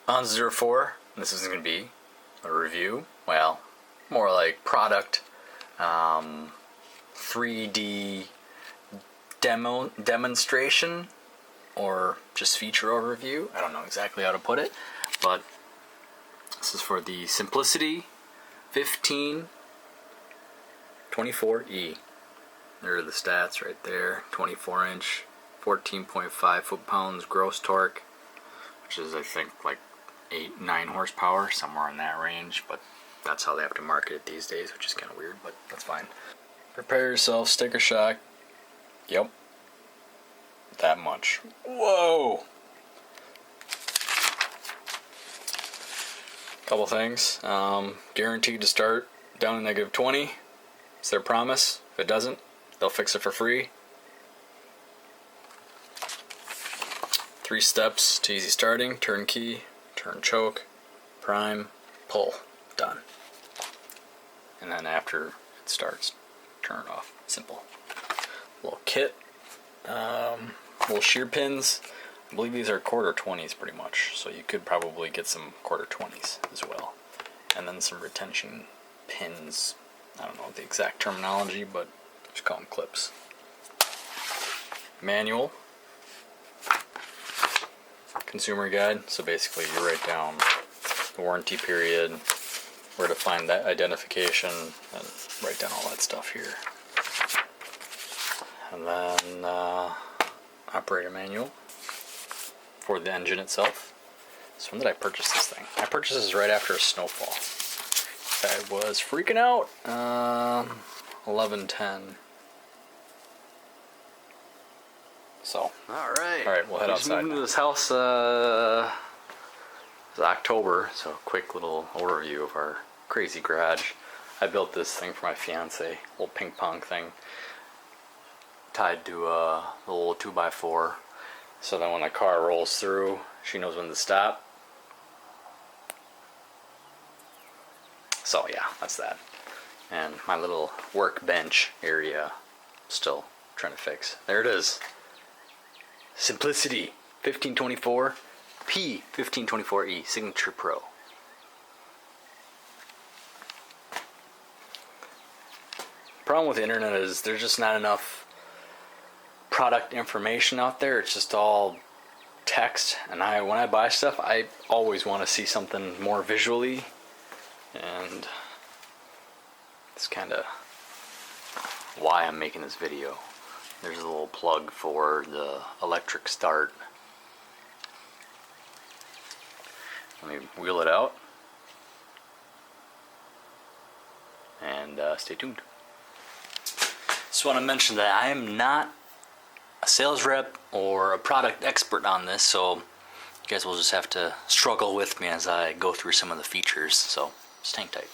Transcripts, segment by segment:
onza04. This isn't going to be a review. Well, more like product 3D demonstration or just feature overview. I don't know exactly how to put it, but this is for the Simplicity 1524E. There are the stats right there. 24 inch, 14.5 foot-pounds gross torque, which is I think like 8-9 horsepower, somewhere in that range, but that's how they have to market it these days, which is kind of weird, but that's fine. Prepare yourself, sticker shock. Yep. That much. Whoa! Couple things. Guaranteed to start down to -20. It's their promise. If it doesn't, they'll fix it for free. 3 steps to easy starting: turn key, turn choke, prime, pull. Done. And then after it starts, turn it off. Simple. Little kit. Little shear pins. I believe these are 1/4 20s pretty much, so you could probably get some 1/4 20s as well. And then some retention pins. I don't know the exact terminology, but just call them clips. Manual. Consumer guide. So basically you write down the warranty period, where to find that identification, and write down all that stuff here. And then operator manual for the engine itself. So when did I purchase this thing? I purchased this right after a snowfall. I was freaking out. 11/10. So. All right, we'll head outside. Moved into this house. It's October, so a quick little overview of our crazy garage. I built this thing for my fiance, little ping pong thing, tied to a little 2x4, so that when the car rolls through, she knows when to stop. So yeah, that's that. And my little workbench area, still trying to fix. There it is. Simplicity 1524 P1524E Signature Pro. Problem with the internet is there's just not enough product information out there. It's just all text, and when I buy stuff, I always want to see something more visually, and it's kind of why I'm making this video. There's a little plug for the electric start. Let me wheel it out, and stay tuned. Just want to mention that I am not a sales rep or a product expert on this, so you guys will just have to struggle with me as I go through some of the features, so just hang tight.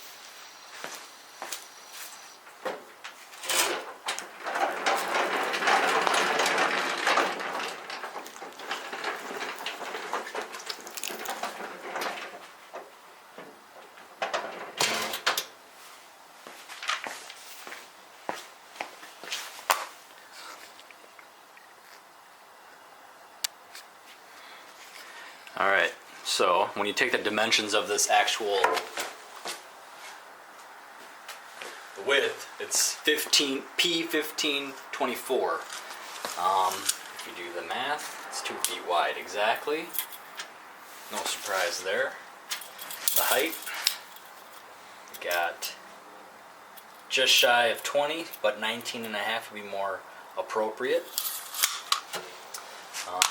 Alright, so when you take the dimensions of this actual width, it's P1524. If you do the math, it's 2 feet wide exactly. No surprise there. The height, you got just shy of 20, but 19.5 would be more appropriate.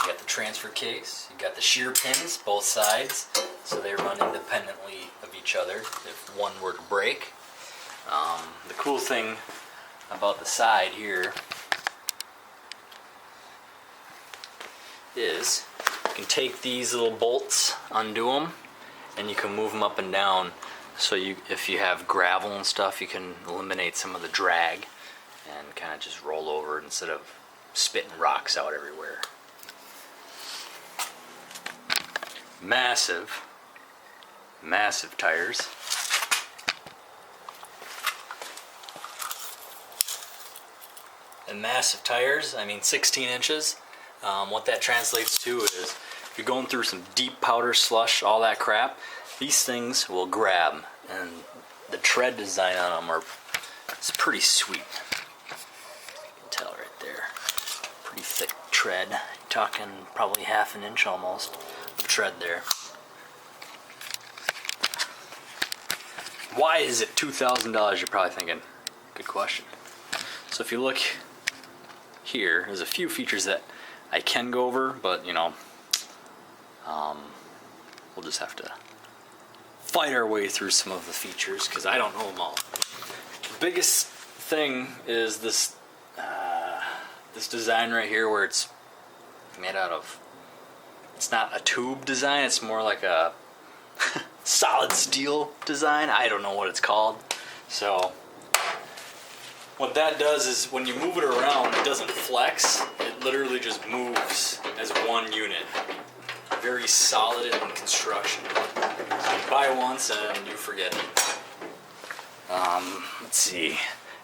You got the transfer case, you got the shear pins, both sides, so they run independently of each other if one were to break. The cool thing about the side here is you can take these little bolts, undo them, and you can move them up and down, so if you have gravel and stuff, you can eliminate some of the drag and kind of just roll over instead of spitting rocks out everywhere. Massive tires. And massive tires, I mean 16 inches. What that translates to is if you're going through some deep powder, slush, all that crap, these things will grab, and the tread design on them it's pretty sweet. You can tell right there. Pretty thick tread. You're talking probably half an inch almost of tread there. Why is it $2,000? You're probably thinking. Good question. So if you look here, there's a few features that I can go over, but you know, we'll just have to fight our way through some of the features because I don't know them all. The biggest thing is this this design right here, where it's made out of. It's not a tube design. It's more like a solid steel design. I don't know what it's called. So what that does is when you move it around, it doesn't flex. It literally just moves as one unit. Very solid in construction. So you buy once and you forget it. Let's see.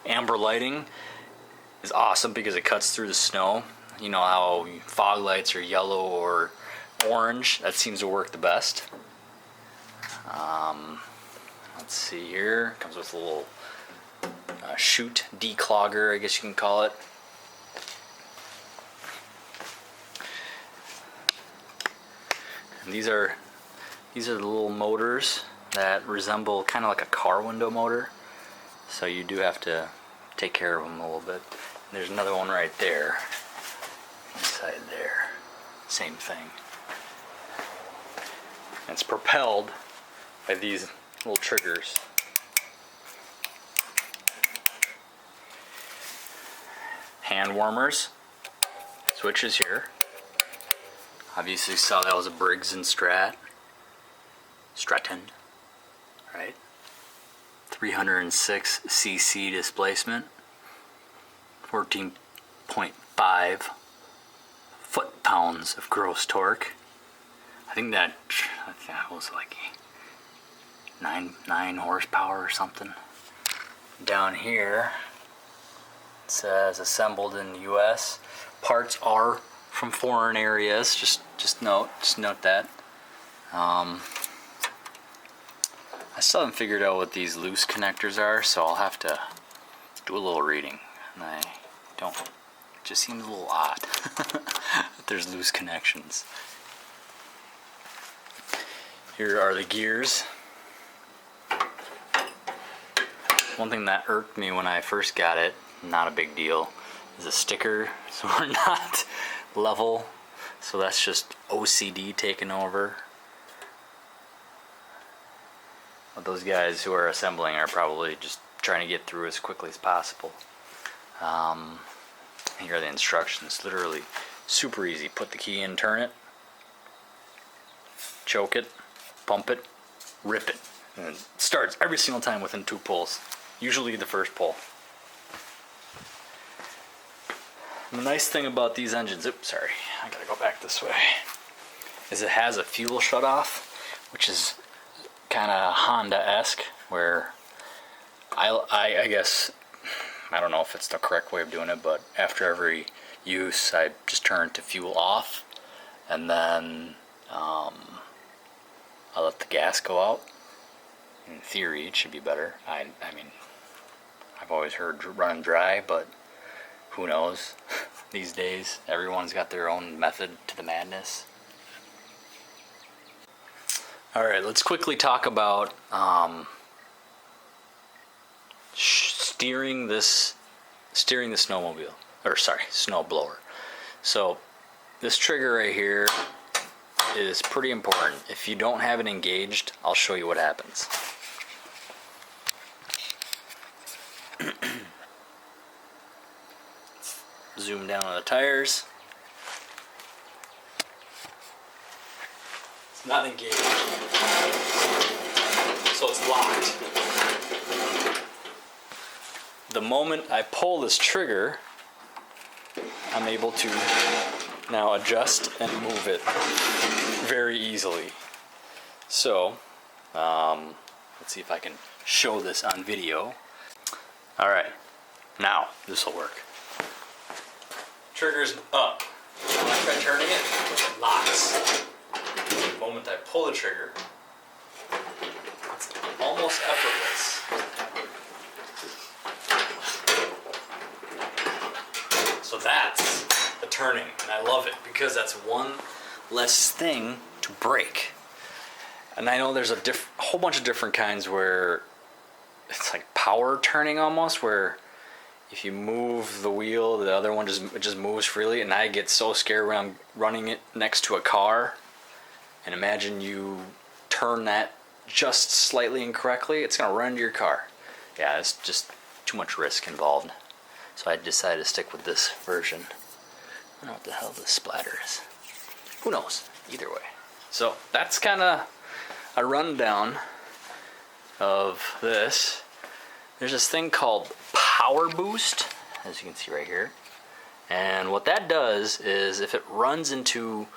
Amber lighting is awesome because it cuts through the snow. You know how fog lights are yellow or orange? That seems to work the best. Let's see here. Comes with a little chute declogger, I guess you can call it. And these are the little motors that resemble kind of like a car window motor. So you do have to take care of them a little bit. And there's another one right there. Inside there. Same thing. And it's propelled by these little triggers. Hand warmers. Switches here. Obviously you saw that was a Briggs and Stratton, right? 306 cc displacement, 14.5 foot-pounds of gross torque. I think that was like 9 horsepower or something. Down here it says assembled in the US. Parts are from foreign areas. Just note that. I still haven't figured out what these loose connectors are, so I'll have to do a little reading. And I don't. It just seems a little odd that there's loose connections. Here are the gears. One thing that irked me when I first got it, not a big deal, is a sticker, so we're not level. So that's just OCD taking over. But those guys who are assembling are probably just trying to get through as quickly as possible. Here are the instructions. Literally super easy. Put the key in, turn it, choke it, pump it, rip it. And it starts every single time within 2 pulls. Usually the first pull. And the nice thing about these engines, oops, sorry, I gotta go back this way, is it has a fuel shutoff, which is kind of Honda-esque, where I guess, I don't know if it's the correct way of doing it, but after every use, I just turn to fuel off, and then I let the gas go out. In theory, it should be better. I mean, I've always heard run dry, but who knows? These days, everyone's got their own method to the madness. Alright, let's quickly talk about steering the snowmobile, or sorry, snowblower. So this trigger right here is pretty important. If you don't have it engaged, I'll show you what happens. Zoom down on the tires. It's not engaged, so it's locked. The moment I pull this trigger, I'm able to now adjust and move it very easily. So, let's see if I can show this on video. Alright, now this will work. Trigger's up. When I try turning it, it locks. moment I pull the trigger, it's almost effortless. So that's the turning, and I love it because that's one less thing to break. And I know there's a whole bunch of different kinds where it's like power turning almost, where if you move the wheel, the other one just moves freely, and I get so scared when I'm running it next to a car. And imagine you turn that just slightly incorrectly, it's gonna run into your car. Yeah, it's just too much risk involved. So I decided to stick with this version. I don't know what the hell this splatter is. Who knows? Either way. So that's kind of a rundown of this. There's this thing called Power Boost, as you can see right here. And what that does is if it runs into,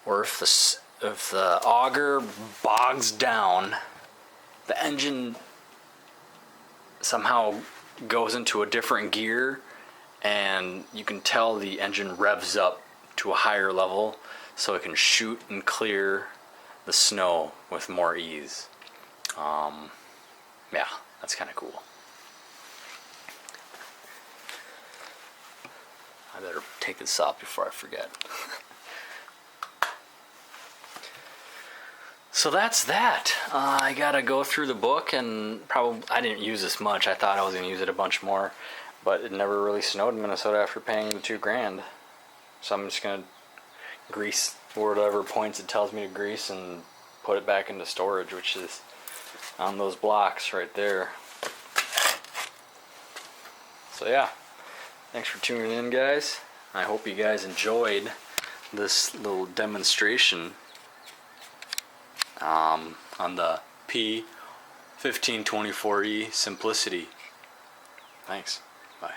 or if the auger bogs down, the engine somehow goes into a different gear, and you can tell the engine revs up to a higher level so it can shoot and clear the snow with more ease. Yeah, that's kind of cool. I better take this off before I forget. So that's that. I gotta go through the book, and I didn't use this much. I thought I was gonna use it a bunch more, but it never really snowed in Minnesota after paying the $2,000. So I'm just gonna grease whatever points it tells me to grease and put it back into storage, which is on those blocks right there. So yeah, thanks for tuning in, guys. I hope you guys enjoyed this little demonstration on the P1524E Simplicity. Thanks. Bye.